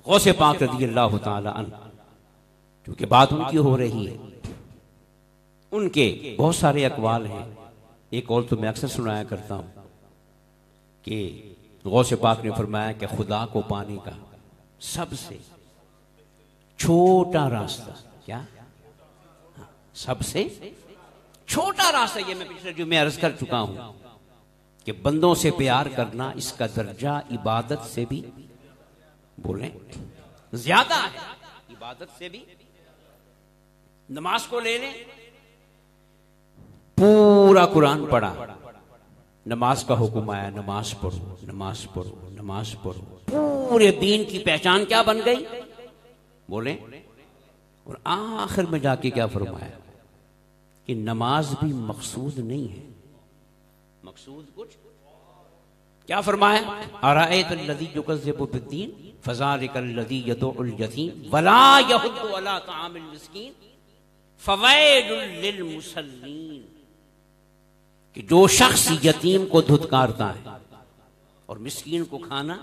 गौसे पाक रज़ी अल्लाह तआला अन्हु, क्योंकि बात उनकी हो रही है, उनके बहुत सारे अकवाल हैं। एक और तो मैं अक्सर सुनाया करता हूं कि गौसे पाक ने फरमाया कि खुदा को पाने का सबसे छोटा रास्ता क्या, सबसे छोटा रास्ता, ये मैं पिछले जुमे अर्ज कर चुका हूं कि बंदों से प्यार करना, इसका दर्जा इबादत से भी बोलें ज्यादा है, इबादत से भी। नमाज को ले लें, पूरा कुरान पढ़ा, नमाज का हुक्म आया, नमाज पढ़ो नमाज पढ़ो नमाज पढ़ो, पूरे दीन की पहचान क्या बन गई बोले। और आखिर में जाके क्या फरमाया कि नमाज भी मकसूद नहीं है, मकसूद कुछ क्या फरमाया, अराएतल्लज़ी युकज़्ज़िबु बिद्दीन फ़ज़ालिकल्लज़ी यदउल यतीम वला यहुद्दु अला तआमिल मिस्कीन फ़वैलुल लिल मुसल्लीन, कि जो शख्स यतीम को धुतकारता है और मिस्कीन को खाना,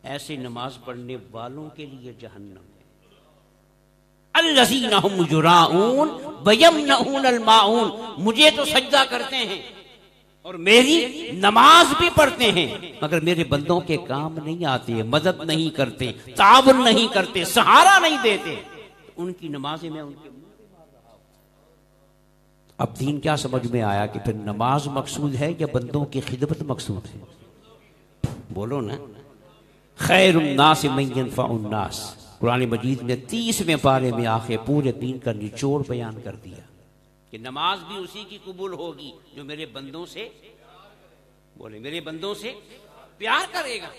ऐसे नमाज पढ़ने वालों के लिए जहन्नम है। अल्लज़ीना हुम युराऊन व यमनऊनल माऊन, मुझे तो सजदा करते हैं और मेरी नमाज भी पढ़ते हैं, मगर मेरे बंदों के काम नहीं आते, मदद नहीं करते, ताउन नहीं करते, सहारा नहीं देते, तो उनकी नमाजें मैं उनके। अब दीन क्या समझ में आया कि फिर नमाज मकसूद है या बंदों की खिदमत मकसूद है, बोलो ना। खैरुन नास मन यनफउन नास, कुरान मजीद ने 30वें पारे में आके पूरे दीन का निचोड़ बयान कर दिया कि नमाज भी उसी की कबूल होगी जो मेरे बंदों से बोले, मेरे बंदों से प्यार करेगा।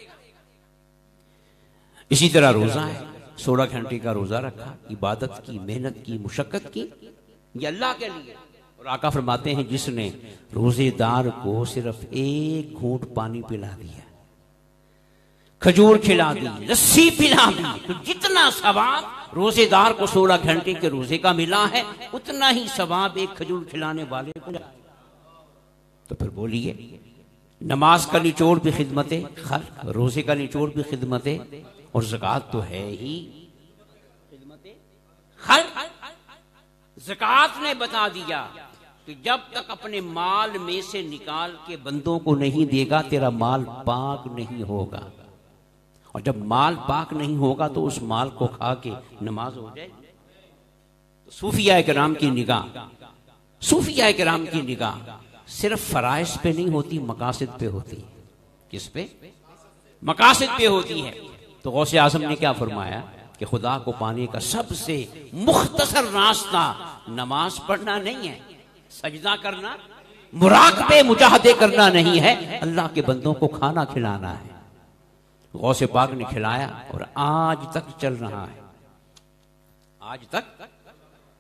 इसी तरह रोजा है, 16 घंटे का रोजा रखा, इबादत की, मेहनत की, मुशक्कत की, ये अल्लाह के लिए। और आका फरमाते हैं जिसने रोजेदार को सिर्फ एक घूंट पानी पिला दिया, खजूर खिला दी, लस्सी पिला दी, तो जितना सवाब रोजेदार को 16 घंटे के रोजे का मिला है, उतना ही सवाब एक खजूर खिलाने वाले को। तो फिर बोलिए, नमाज का निचोड़ भी खिदमत खल्क, रोजे का निचोड़ भी खिदमत, और ज़कात तो है ही खिदमत खल्क। ज़कात ने बता दिया कि जब तक अपने माल में से निकाल के बंदों को नहीं देगा, तेरा माल पाक नहीं होगा, और जब माल पाक नहीं होगा तो उस माल को खा के नमाज हो जाए। तो सूफिया किराम की निगाह, सूफिया किराम की निगाह सिर्फ फराइज पे नहीं होती, मकासिद पे होती है। किस पे? मकासिद पे होती है। तो गौसे आज़म ने क्या फरमाया कि खुदा को पाने का सबसे मुख्तसर रास्ता नमाज पढ़ना नहीं है, सजदा करना, मुराकबे मुजाहदे करना नहीं है, अल्लाह के बंदों को खाना खिलाना है। गौसे पाक ने खिलाया और आज तक चल रहा है, आज तक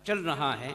चल रहा है।